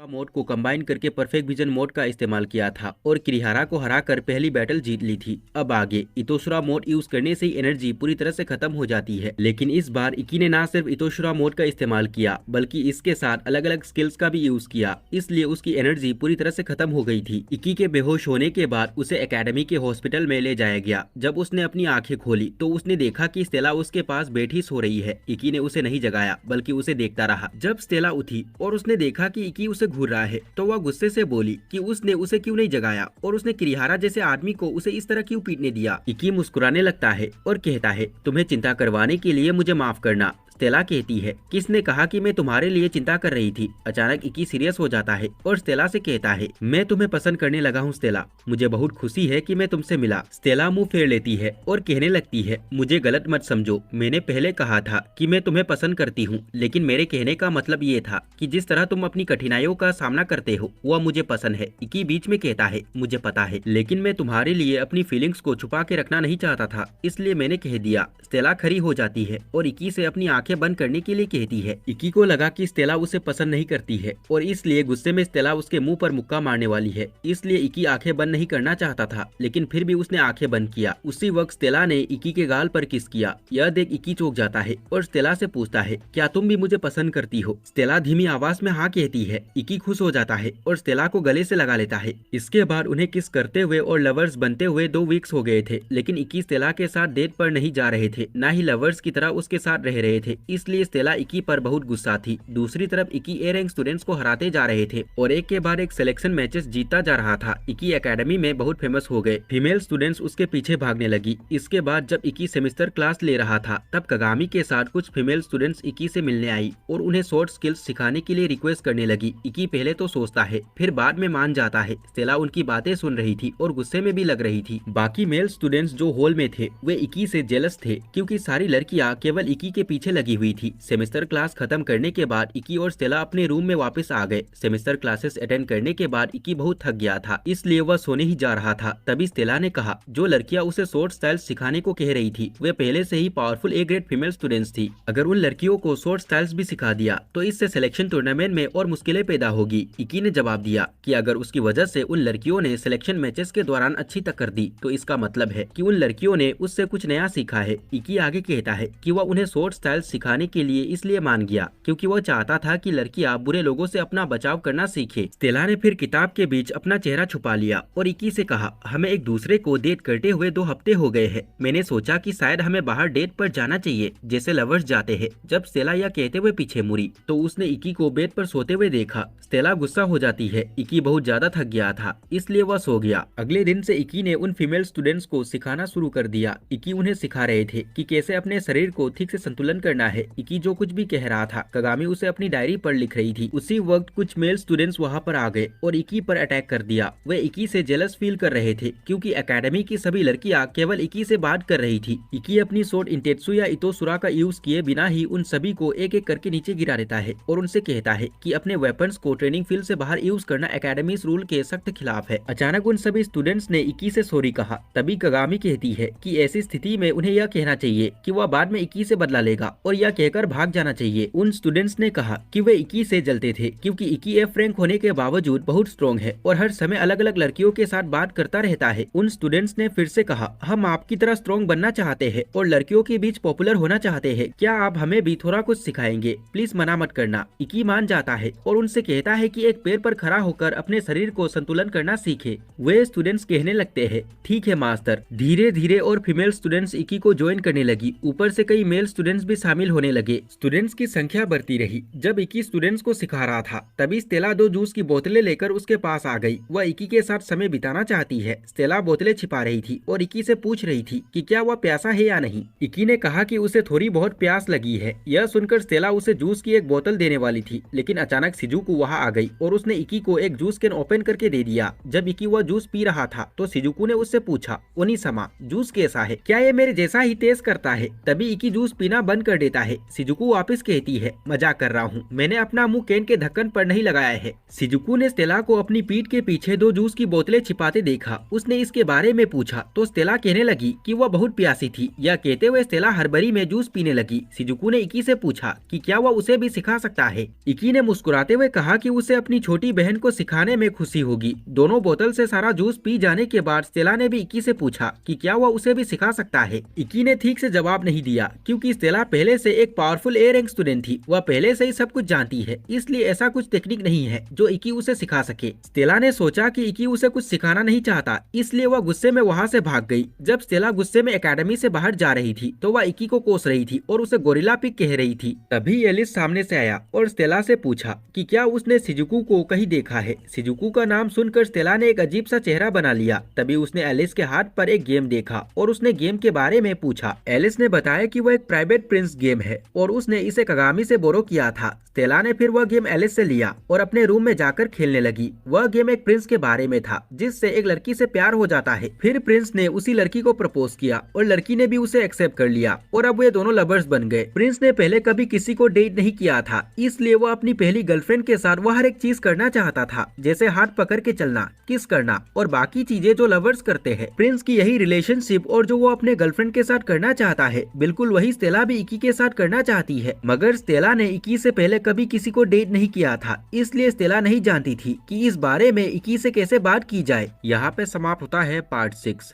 Mode को combine करके perfect vision mode का इस्तेमाल किया था और किरिहारा को हराकर पहली बैटल जीत ली थी। अब आगे इतोशुरा मोड यूज करने से ही एनर्जी पूरी तरह से खत्म हो जाती है, लेकिन इस बार इकी ने न सिर्फ इतोशुरा मोड का इस्तेमाल किया बल्कि इसके साथ अलग अलग स्किल्स का भी यूज किया, इसलिए उसकी एनर्जी पूरी तरह से खत्म हो गई थी। इकी के बेहोश होने के बाद उसे एकेडमी के हॉस्पिटल में ले जाया गया। जब उसने अपनी आंखें खोली तो उसने देखा कि स्टेला उसके पास बैठी सो रही है। इकी ने उसे नहीं जगाया बल्कि उसे देखता रहा। जब स्टेला उठी और उसने देखा कि इकी उसे घूर रहा है तो वह गुस्से से बोली कि उसने उसे क्यों नहीं जगाया और उसने किरिहारा जैसे आदमी को उसे इस तरह क्यों पीटने दिया। इकी मुस्कुराने लगता है और कहता है, तुम्हें चिंता करवाने के लिए मुझे माफ करना। स्टेला कहती है, किसने कहा कि मैं तुम्हारे लिए चिंता कर रही थी। अचानक इकी सीरियस हो जाता है और स्टेला से कहता है, मैं तुम्हें पसंद करने लगा हूँ स्टेला, मुझे बहुत खुशी है कि मैं तुमसे मिला। स्टेला मुंह फेर लेती है और कहने लगती है, मुझे गलत मत समझो, मैंने पहले कहा था कि मैं तुम्हें पसंद करती हूँ, लेकिन मेरे कहने का मतलब ये था कि जिस तरह तुम अपनी कठिनाइयों का सामना करते हो वह मुझे पसंद है। इकी बीच में कहता है, मुझे पता है, लेकिन मैं तुम्हारे लिए अपनी फीलिंग्स को छुपा के रखना नहीं चाहता था, इसलिए मैंने कह दिया। स्टेला खड़ी हो जाती है और इकी से अपनी आंखें बंद करने के लिए कहती है। इकी को लगा कि स्टेला उसे पसंद नहीं करती है और इसलिए गुस्से में स्टेला उसके मुंह पर मुक्का मारने वाली है, इसलिए इकी आंखें बंद नहीं करना चाहता था, लेकिन फिर भी उसने आंखें बंद किया। उसी वक्त स्टेला ने इकी के गाल पर किस किया। यह देख इकी चौंक जाता है और स्टेला से पूछता है, क्या तुम भी मुझे पसंद करती हो। स्टेला धीमी आवाज में हाँ कहती है। इकी खुश हो जाता है और स्टेला को गले से लगा लेता है। इसके बाद उन्हें किस करते हुए और लवर्स बनते हुए 2 वीक्स हो गए थे, लेकिन इकी स्टेला के साथ डेट पर नहीं जा रहे थे, न ही लवर्स की तरह उसके साथ रह रहे थे, इसलिए स्टेला इकी पर बहुत गुस्सा थी। दूसरी तरफ इकी ए रैंक स्टूडेंट्स को हराते जा रहे थे और एक के बाद एक सिलेक्शन मैचेस जीतता जा रहा था। इकी एकेडमी में बहुत फेमस हो गए। फीमेल स्टूडेंट्स उसके पीछे भागने लगी। इसके बाद जब इकी सेमेस्टर क्लास ले रहा था तब कगामी के साथ कुछ फीमेल स्टूडेंट्स इकी से मिलने आई और उन्हें शॉर्ट स्किल्स सिखाने के लिए रिक्वेस्ट करने लगी। इकी पहले तो सोचता है, फिर बाद में मान जाता है। स्टेला उनकी बातें सुन रही थी और गुस्से में भी लग रही थी। बाकी मेल स्टूडेंट्स जो हॉल में थे वे इकी से जेलस थे क्योंकि सारी लड़कियां केवल इकी के पीछे लगी हुई थी। सेमेस्टर क्लास खत्म करने के बाद इकी और स्टेला अपने रूम में वापस आ गए। सेमेस्टर क्लासेस अटेंड करने के बाद इकी बहुत थक गया था, इसलिए वह सोने ही जा रहा था। तभी स्टेला ने कहा, जो लड़कियां उसे शॉर्ट स्टाइल सिखाने को कह रही थी वे पहले से ही powerful A grade female students थी। अगर उन लड़कियों को शॉर्ट स्टाइल्स भी सिखा दिया तो इससे सिलेक्शन टूर्नामेंट में और मुश्किलें पैदा होगी। इकी ने जवाब दिया कि अगर उसकी वजह से उन लड़कियों ने सिलेक्शन मैचेस के दौरान अच्छी टक्कर दी तो इसका मतलब है कि उन लड़कियों ने उससे कुछ नया सीखा है। इकी आगे कहता है कि वह उन्हें शॉर्ट स्टाइल सिखाने के लिए इसलिए मान गया क्योंकि वह चाहता था कि लड़कियां बुरे लोगों से अपना बचाव करना सीखे। स्टेला ने फिर किताब के बीच अपना चेहरा छुपा लिया और इकी से कहा, हमें एक दूसरे को डेट करते हुए 2 हफ्ते हो गए हैं। मैंने सोचा कि शायद हमें बाहर डेट पर जाना चाहिए जैसे लवर्स जाते हैं। जब स्टेला यह कहते हुए पीछे मुड़ी तो उसने इकी को बेड पर सोते हुए देखा। स्टेला गुस्सा हो जाती है। इकी बहुत ज्यादा थक गया था इसलिए वह सो गया। अगले दिन से इकी ने उन फीमेल स्टूडेंट्स को सिखाना शुरू कर दिया। इकी उन्हें सिखा रहे थे कि कैसे अपने शरीर को ठीक से संतुलन करना है। इकी जो कुछ भी कह रहा था कगामी उसे अपनी डायरी पर लिख रही थी। उसी वक्त कुछ मेल स्टूडेंट्स वहां पर आ गए और इकी पर अटैक कर दिया। वे इकी से जेलस फील कर रहे थे क्योंकि एकेडमी की सभी लड़कियां केवल इकी से बात कर रही थी। इकी अपनी शॉर्ट इंटेत्सु या इतोसुरा का यूज किए बिना ही उन सभी को एक एक करके नीचे गिरा देता है और उनसे कहता है कि अपने वेपन्स को ट्रेनिंग फील्ड से बाहर यूज करना एकेडमी रूल के सख्त खिलाफ है। अचानक उन सभी स्टूडेंट्स ने इकी से सॉरी कहा। तभी कगामी कहती है कि ऐसी स्थिति में उन्हें यह कहना चाहिए कि वह बाद में इकी से बदला लेगा और यह कहकर भाग जाना चाहिए। उन स्टूडेंट्स ने कहा कि वे इकी से जलते थे क्योंकि इकी एफ रैंक होने के बावजूद बहुत स्ट्रॉन्ग है और हर समय अलग अलग लड़कियों के साथ बात करता रहता है। उन स्टूडेंट्स ने फिर से कहा, हम आपकी तरह स्ट्रॉन्ग बनना चाहते हैं और लड़कियों के बीच पॉपुलर होना चाहते हैं। क्या आप हमें भी थोड़ा कुछ सिखाएंगे? प्लीज मना मत करना। इकी मान जाता है और उनसे कहता है कि एक पैर पर खड़ा होकर अपने शरीर को संतुलन करना सीखे। वे स्टूडेंट्स कहने लगते हैं, ठीक है मास्टर। धीरे धीरे और फीमेल स्टूडेंट्स इकी को ज्वाइन करने लगी। ऊपर से कई मेल स्टूडेंट्स भी शामिल होने लगे। स्टूडेंट्स की संख्या बढ़ती रही। जब इकी स्टूडेंट्स को सिखा रहा था तभी स्टेला 2 जूस की बोतलें लेकर उसके पास आ गई। वह इकी के साथ समय बिताना चाहती है। स्टेला बोतलें छिपा रही थी और इकी से पूछ रही थी कि क्या वह प्यासा है या नहीं। इकी ने कहा कि उसे थोड़ी बहुत प्यास लगी है। यह सुनकर स्टेला उसे जूस की एक बोतल देने वाली थी, लेकिन अचानक शिजुको वहां आ गई और उसने इकी को एक जूस कैन ओपन करके दे दिया। जब इकी वह जूस पी रहा था तो शिजुको ने उससे पूछा, ओनिसमा जूस कैसा है? क्या ये मेरे जैसा ही टेस्ट करता है? तभी इकी जूस पीना बंद कर देता देता है। शिजुको वापस कहती है, मजाक कर रहा हूँ, मैंने अपना मुंह केन के ढक्कन पर नहीं लगाया है। शिजुको ने स्टेला को अपनी पीठ के पीछे 2 जूस की बोतलें छिपाते देखा। उसने इसके बारे में पूछा तो स्टेला कहने लगी कि वह बहुत प्यासी थी। यह कहते हुए स्टेला हड़बड़ी में जूस पीने लगी। शिजुको ने इकी से पूछा कि क्या वह उसे भी सिखा सकता है। इकी ने मुस्कुराते हुए कहा कि उसे अपनी छोटी बहन को सिखाने में खुशी होगी। दोनों बोतल से सारा जूस पी जाने के बाद स्टेला ने भी इकी से पूछा कि क्या वह उसे भी सिखा सकता है। इकी ने ठीक से जवाब नहीं दिया क्योंकि स्टेला पहले से एक पावरफुल ए रैंक स्टूडेंट थी। वह पहले से ही सब कुछ जानती है, इसलिए ऐसा कुछ टेक्निक नहीं है जो इकी उसे सिखा सके। स्टेला ने सोचा कि इकी उसे कुछ सिखाना नहीं चाहता, इसलिए वह गुस्से में वहाँ से भाग गई। जब स्टेला गुस्से में एकेडमी से बाहर जा रही थी तो वह इकी को कोस रही थी और उसे गोरिल्ला पिग कह रही थी। तभी एलिस सामने से आया और स्टेला से पूछा कि क्या उसने शिजुको को कहीं देखा है। शिजुको का नाम सुनकर स्टेला ने एक अजीब सा चेहरा बना लिया। तभी उसने एलिस के हाथ पर एक गेम देखा और उसने गेम के बारे में पूछा। एलिस ने बताया कि वह एक प्राइवेट प्रिंस गेम है और उसने इसे कगामी से बोरो किया था। स्टेला ने फिर वह गेम एलिस से लिया और अपने रूम में जाकर खेलने लगी। वह गेम एक प्रिंस के बारे में था जिससे एक लड़की से प्यार हो जाता है। फिर प्रिंस ने उसी लड़की को प्रपोज किया और लड़की ने भी उसे एक्सेप्ट कर लिया और अब वे दोनों लवर्स बन गए। प्रिंस ने पहले कभी किसी को डेट नहीं किया था, इसलिए वो अपनी पहली गर्लफ्रेंड के साथ वह हर एक चीज करना चाहता था, जैसे हाथ पकड़ के चलना, किस करना और बाकी चीजें जो लवर्स करते हैं। प्रिंस की यही रिलेशनशिप और जो वो अपने गर्लफ्रेंड के साथ करना चाहता है, बिल्कुल वही स्टेला भी इकी के साथ करना चाहती है। मगर स्टेला ने इकी से पहले कभी किसी को डेट नहीं किया था, इसलिए स्टेला नहीं जानती थी कि इस बारे में इकी से कैसे बात की जाए। यहाँ पे समाप्त होता है पार्ट 6।